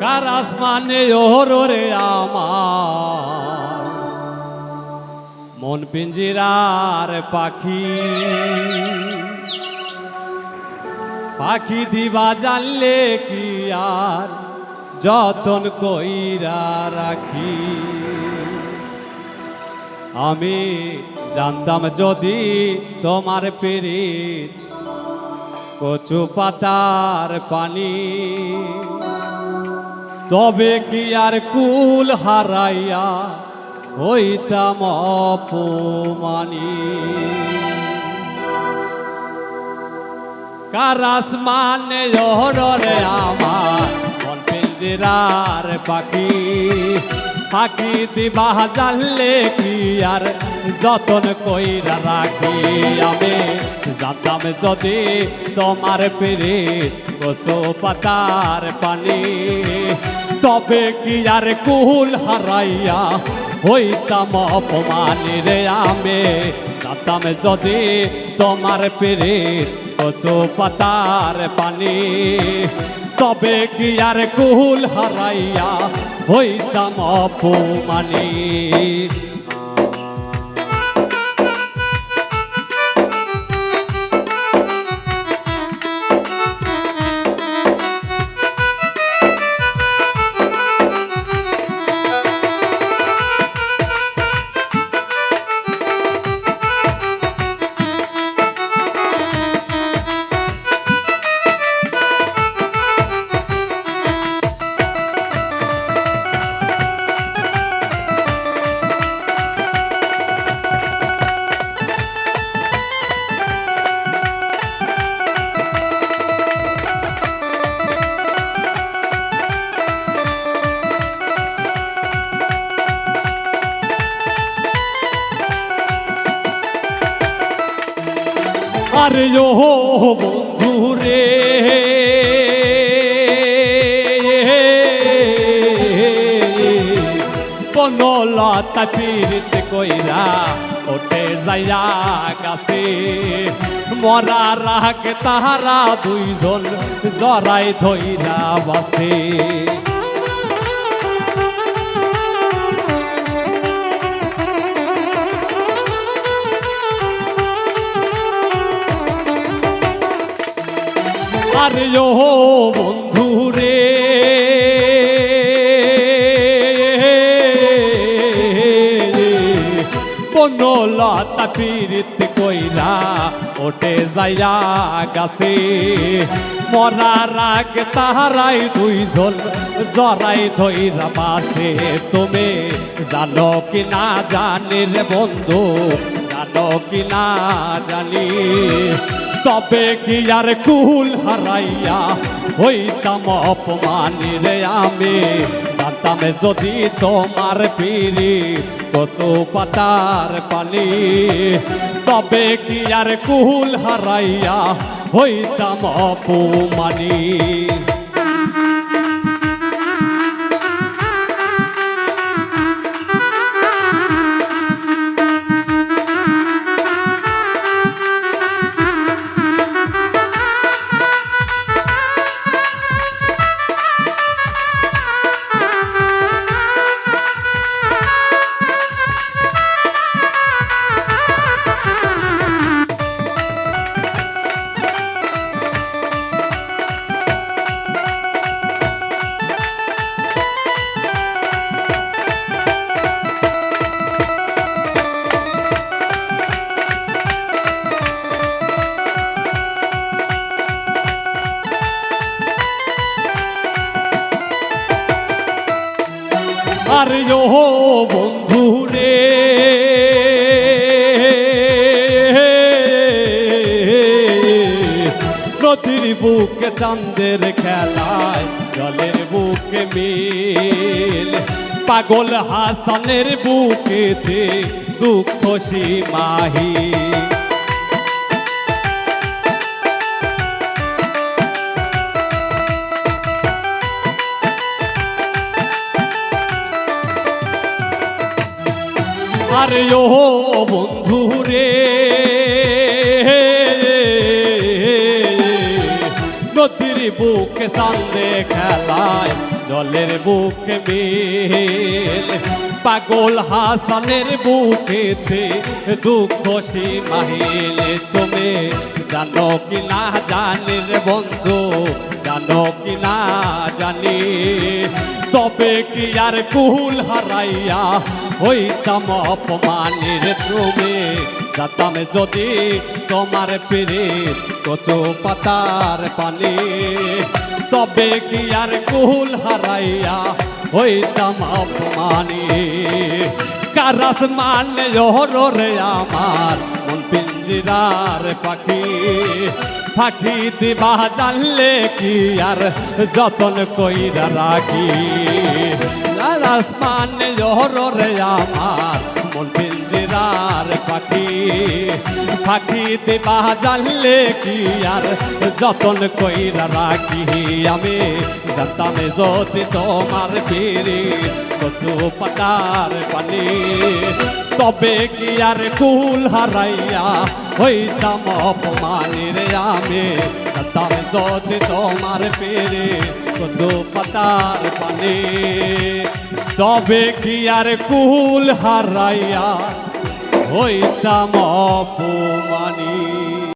কার আসমানে ওরে আমার মন পিঞ্জিরার পাখি পাখি দিবা জানলে কি আর যতন কইরা রাখি। আমি জানতাম যদি তোমার পিরিত কচু পাতার পানি, তবে কি আর কুল হারাইয়া হইতাম অপমানী। কার আসমানে ওরে আমার মন পিঞ্জিরার পাখি পাখি দিবা জানলে কি আর যতন কইরা রাখি। আমি জানতাম যদি তোমার পিরিত কচু পাতার পানি, তবে কি আর কুল হারাইয়া হইতাম অপমানী রে। আমি জানতাম যদি তোমার পিরিত কচু পাতার পানি, তবে কি আর কুল হারাইয়া হইতাম অপমানী। আরে ও বন্ধু রে বনলতা পীড়িত কইরা ওঠে যাইয়া গাছে, মরা রাগ তাহারা দুইজন জড়াই ধইরা বাসে। আরে ও বন্ধু রে বনলতা পীড়িত কইরা ওঠে যাইয়া গাছে, মরা রাগ তাহারাই দুইজন জড়াই ধইরা বাসে। তুমি জানো কি না জানি রে বন্ধু, জানো কি না জানি, তবে কি আর কুল হারাইয়া হইতাম অপমানী রে। আমি জানতাম যদি তোমার পিরিত কচু পাতার পানি, তবে কি আর কুল হারাইয়া হইতাম অপমানী। আরে ও বন্ধু রে নদীর বুকে চাঁদের খেলায় জলের বুকে মিল, পাগল হাসানের বুকেতে দুঃখ সীমাহীন। আরে ও বন্ধু রে নদীর বুকে চান্দে খেলায় জলের বুকে মিল পাগল হাসানের বুকেতে দুঃখ সীমাহীন তুমি জানো কি না জানি রে বন্ধু জানো কি না জানি তবে কি আর কুল হারাইয়া হইতাম অপমানের তুমি যাতাম যদি তোমার পিরিত কচু পাতার পানি তবে কি আর কুল হারাইয়া হইতাম অপমানী কারাস মানে রে আমার মন পিঞ্জিরার পাখি পাখি দিবা জানলে কি আর যতন কইরা রাখি কারাস মানে রে আমার মন পিঞ্জিরার পাখি পাখি দিবা জানলে কি আর যতন কইরা রাখি আমি জানতাম যদি তোমার ফিরি কচু পাতার পানি তবে কি আর কুল হারাইয়া হইতাম অপমানের আমি জানতাম যদি তোমার ফিরি কচু পাতার পানি তবে কি আর কুল হারাইয়া হইতাম অপমানী।